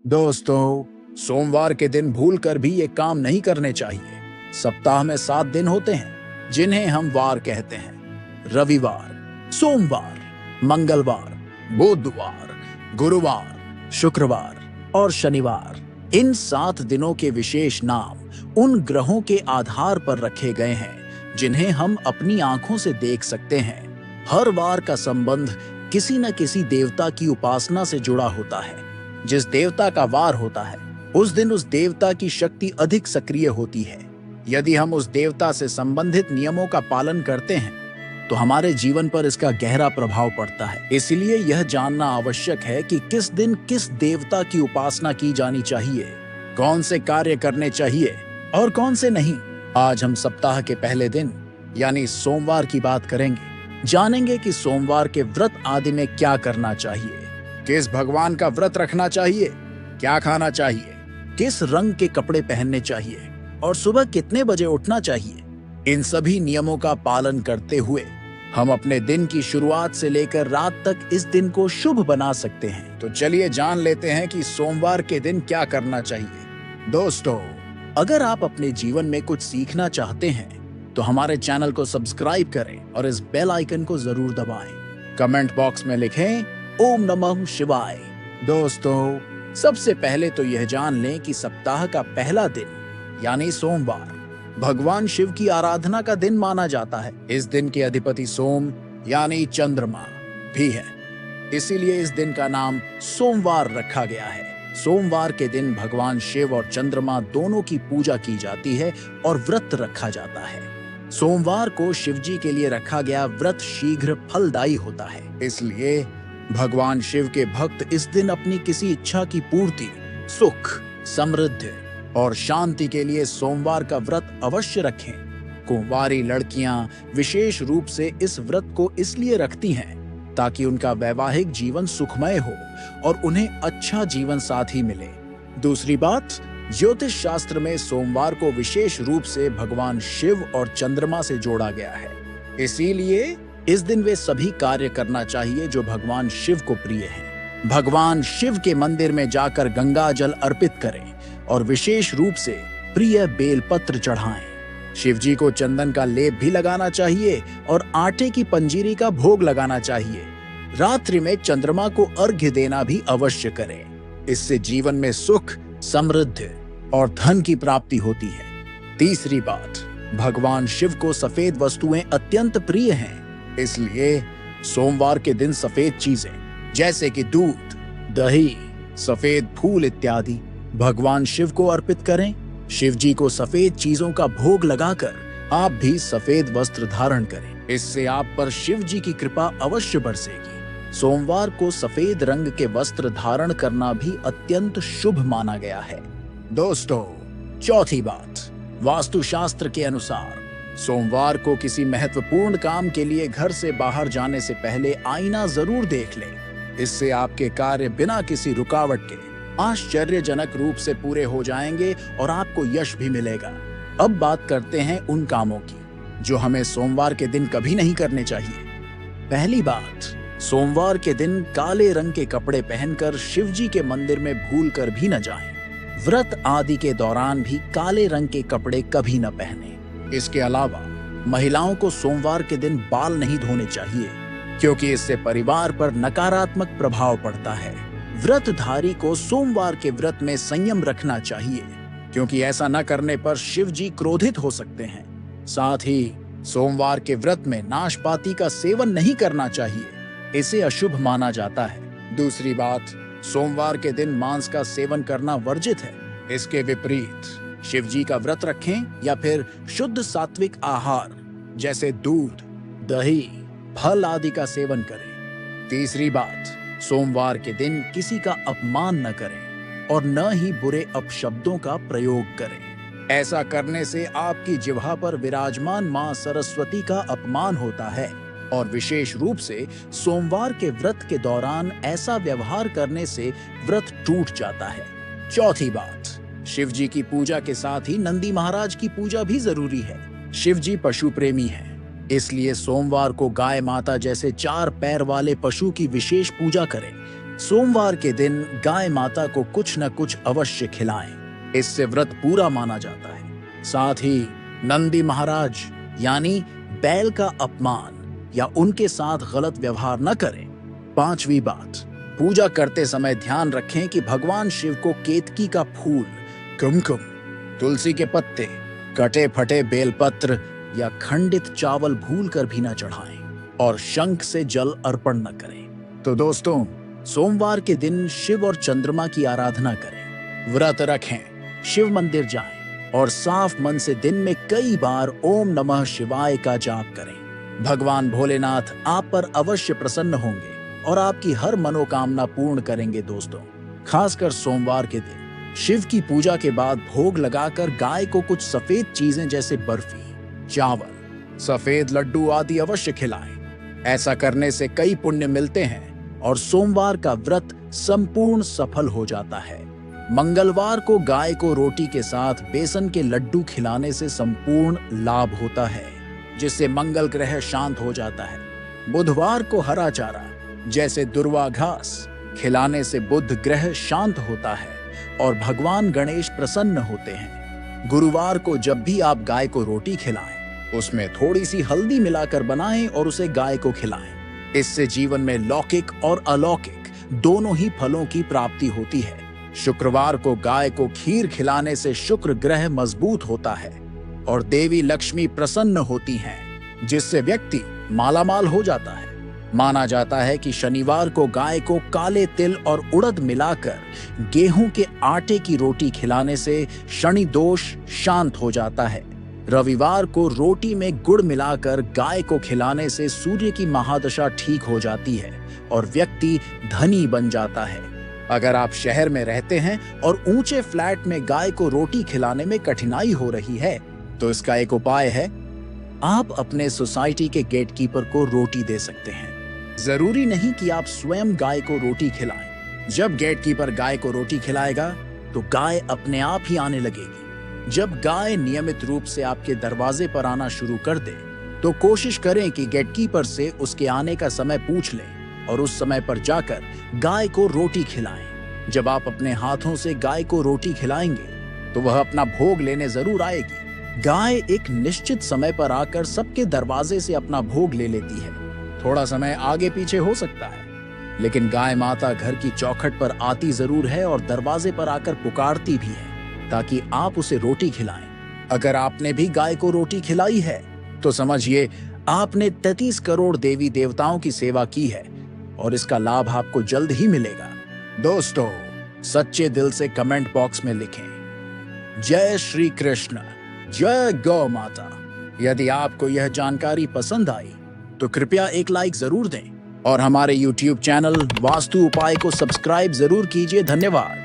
दोस्तों, सोमवार के दिन भूलकर भी ये काम नहीं करने चाहिए। सप्ताह में 7 दिन होते हैं जिन्हें हम वार कहते हैं। रविवार, सोमवार, मंगलवार, बुधवार, गुरुवार, शुक्रवार और शनिवार। इन 7 दिनों के विशेष नाम उन ग्रहों के आधार पर रखे गए हैं जिन्हें हम अपनी आंखों से देख सकते हैं। हर वार का संबंध किसी न किसी देवता की उपासना से जुड़ा होता है। जिस देवता का वार होता है उस दिन उस देवता की शक्ति अधिक सक्रिय होती है। यदि हम उस देवता से संबंधित नियमों का पालन करते हैं तो हमारे जीवन पर इसका गहरा प्रभाव पड़ता है। इसलिए यह जानना आवश्यक है कि किस दिन किस देवता की उपासना की जानी चाहिए, कौन से कार्य करने चाहिए और कौन से नहीं। आज हम सप्ताह के पहले दिन यानी सोमवार की बात करेंगे। जानेंगे कि सोमवार के व्रत आदि में क्या करना चाहिए, किस भगवान का व्रत रखना चाहिए, क्या खाना चाहिए, किस रंग के कपड़े पहनने चाहिए और सुबह कितने बजे उठना चाहिए। इन सभी नियमों का पालन करते हुए हम अपने दिन की शुरुआत से लेकर रात तक इस दिन को शुभ बना सकते हैं। तो चलिए जान लेते हैं कि सोमवार के दिन क्या करना चाहिए। दोस्तों, अगर आप अपने जीवन में कुछ सीखना चाहते हैं तो हमारे चैनल को सब्सक्राइब करें और इस बेल आइकन को जरूर दबाएं। कमेंट बॉक्स में लिखें ओम नमः शिवाय। दोस्तों, सबसे पहले तो यह जान लें कि सप्ताह का पहला दिन यानी सोमवार भगवान शिव की आराधना का दिन माना जाता है। इस दिन के अधिपति सोम यानी चंद्रमा भी है, इसीलिए इस दिन का नाम सोमवार रखा गया है। सोमवार के दिन भगवान शिव और चंद्रमा दोनों की पूजा की जाती है और व्रत रखा जाता है। सोमवार को शिव जी के लिए रखा गया व्रत शीघ्र फलदायी होता है, इसलिए भगवान शिव के भक्त इस दिन अपनी किसी इच्छा की पूर्ति, सुख, समृद्धि और शांति के लिए सोमवार का व्रत अवश्य रखें। कुंवारी लड़कियां विशेष रूप से इस व्रत को इसलिए रखती हैं ताकि उनका वैवाहिक जीवन सुखमय हो और उन्हें अच्छा जीवन साथी मिले। दूसरी बात, ज्योतिष शास्त्र में सोमवार को विशेष रूप से भगवान शिव और चंद्रमा से जोड़ा गया है, इसीलिए इस दिन वे सभी कार्य करना चाहिए जो भगवान शिव को प्रिय हैं। भगवान शिव के मंदिर में जाकर गंगा जल अर्पित करें और विशेष रूप से प्रिय बेलपत्र चढ़ाएं। शिव जी को चंदन का लेप भी लगाना चाहिए और आटे की पंजीरी का भोग लगाना चाहिए। रात्रि में चंद्रमा को अर्घ्य देना भी अवश्य करें। इससे जीवन में सुख, समृद्धि और धन की प्राप्ति होती है। तीसरी बात, भगवान शिव को सफेद वस्तुएं अत्यंत प्रिय हैं, इसलिए सोमवार के दिन सफेद चीजें जैसे कि दूध, दही, सफेद फूल इत्यादि भगवान शिव को अर्पित करें। शिव जी को सफेद चीजों का भोग लगाकर आप भी सफेद वस्त्र धारण करें, इससे आप पर शिव जी की कृपा अवश्य बरसेगी। सोमवार को सफेद रंग के वस्त्र धारण करना भी अत्यंत शुभ माना गया है। दोस्तों, चौथी बात, वास्तुशास्त्र के अनुसार सोमवार को किसी महत्वपूर्ण काम के लिए घर से बाहर जाने से पहले आईना जरूर देख लें। इससे आपके कार्य बिना किसी रुकावट के आश्चर्यजनक रूप से पूरे हो जाएंगे और आपको यश भी मिलेगा। अब बात करते हैं उन कामों की जो हमें सोमवार के दिन कभी नहीं करने चाहिए। पहली बात, सोमवार के दिन काले रंग के कपड़े पहनकर शिव जी के मंदिर में भूलकर भी न जाएं। व्रत आदि के दौरान भी काले रंग के कपड़े कभी न पहनें। इसके अलावा महिलाओं को सोमवार के दिन बाल नहीं धोने चाहिए क्योंकि इससे परिवार पर नकारात्मक प्रभाव पड़ता है। व्रतधारी को सोमवार के व्रत में संयम रखना चाहिए क्योंकि ऐसा न करने पर शिव जी क्रोधित हो सकते हैं। साथ ही सोमवार के व्रत में नाशपाती का सेवन नहीं करना चाहिए, इसे अशुभ माना जाता है। दूसरी बात, सोमवार के दिन मांस का सेवन करना वर्जित है। इसके विपरीत शिव जी का व्रत रखें या फिर शुद्ध सात्विक आहार जैसे दूध, दही, फल आदि का सेवन करें। तीसरी बात, सोमवार के दिन किसी का अपमान न करें और न ही बुरे अपशब्दों का प्रयोग करें। ऐसा करने से आपकी जिह्वा पर विराजमान मां सरस्वती का अपमान होता है और विशेष रूप से सोमवार के व्रत के दौरान ऐसा व्यवहार करने से व्रत टूट जाता है। चौथी बात, शिव जी की पूजा के साथ ही नंदी महाराज की पूजा भी जरूरी है। शिव जी पशु प्रेमी हैं, इसलिए सोमवार को गाय माता जैसे 4 पैर वाले पशु की विशेष पूजा करें। सोमवार के दिन गाय माता को कुछ न कुछ अवश्य खिलाएं। इससे व्रत पूरा माना जाता है। साथ ही नंदी महाराज यानी बैल का अपमान या उनके साथ गलत व्यवहार न करें। 5वीं बात, पूजा करते समय ध्यान रखें कि भगवान शिव को केतकी का फूल, कुमकुम, तुलसी के पत्ते, कटे फटे बेलपत्र या खंडित चावल भूलकर भी न चढ़ाएं और शंख से जल अर्पण न करें। तो दोस्तों, सोमवार के दिन शिव और चंद्रमा की आराधना करें, व्रत रखें, शिव मंदिर जाएं और साफ मन से दिन में कई बार ओम नमः शिवाय का जाप करें। भगवान भोलेनाथ आप पर अवश्य प्रसन्न होंगे और आपकी हर मनोकामना पूर्ण करेंगे। दोस्तों, खासकर सोमवार के दिन शिव की पूजा के बाद भोग लगाकर गाय को कुछ सफेद चीजें जैसे बर्फी, चावल, सफेद लड्डू आदि अवश्य खिलाएं। ऐसा करने से कई पुण्य मिलते हैं और सोमवार का व्रत संपूर्ण सफल हो जाता है। मंगलवार को गाय को रोटी के साथ बेसन के लड्डू खिलाने से संपूर्ण लाभ होता है, जिससे मंगल ग्रह शांत हो जाता है। बुधवार को हरा चारा जैसे दुर्वा घास खिलाने से बुध ग्रह शांत होता है और भगवान गणेश प्रसन्न होते हैं। गुरुवार को जब भी आप गाय को रोटी खिलाएं, उसमें थोड़ी सी हल्दी मिलाकर बनाएं और उसे गाय को खिलाएं। इससे जीवन में लौकिक और अलौकिक दोनों ही फलों की प्राप्ति होती है। शुक्रवार को गाय को खीर खिलाने से शुक्र ग्रह मजबूत होता है और देवी लक्ष्मी प्रसन्न होती हैं, जिससे व्यक्ति मालामाल हो जाता है। माना जाता है कि शनिवार को गाय को काले तिल और उड़द मिलाकर गेहूं के आटे की रोटी खिलाने से शनि दोष शांत हो जाता है। रविवार को रोटी में गुड़ मिलाकर गाय को खिलाने से सूर्य की महादशा ठीक हो जाती है और व्यक्ति धनी बन जाता है। अगर आप शहर में रहते हैं और ऊंचे फ्लैट में गाय को रोटी खिलाने में कठिनाई हो रही है, तो इसका एक उपाय है, आप अपने सोसाइटी के गेटकीपर को रोटी दे सकते हैं। जरूरी नहीं कि आप स्वयं गाय को रोटी खिलाएं। जब गेटकीपर गाय को रोटी खिलाएगा तो गाय अपने आप ही आने लगेगी। जब गाय नियमित रूप से आपके दरवाजे पर आना शुरू कर दे, तो कोशिश करें कि गेटकीपर से उसके आने का समय पूछ लें और उस समय पर जाकर गाय को रोटी खिलाएं। जब आप अपने हाथों से गाय को रोटी खिलाएंगे तो वह अपना भोग लेने जरूर आएगी। गाय एक निश्चित समय पर आकर सबके दरवाजे से अपना भोग ले लेती है। थोड़ा समय आगे पीछे हो सकता है, लेकिन गाय माता घर की चौखट पर आती जरूर है और दरवाजे पर आकर पुकारती भी है ताकि आप उसे रोटी खिलाएं। अगर आपने भी गाय को रोटी खिलाई है तो समझिए आपने 33 करोड़ देवी देवताओं की सेवा की है और इसका लाभ आपको जल्द ही मिलेगा। दोस्तों, सच्चे दिल से कमेंट बॉक्स में लिखें, जय श्री कृष्ण, जय गौ माता। यदि आपको यह जानकारी पसंद आई तो कृपया एक लाइक जरूर दें और हमारे YouTube चैनल वास्तु उपाय को सब्सक्राइब जरूर कीजिए। धन्यवाद।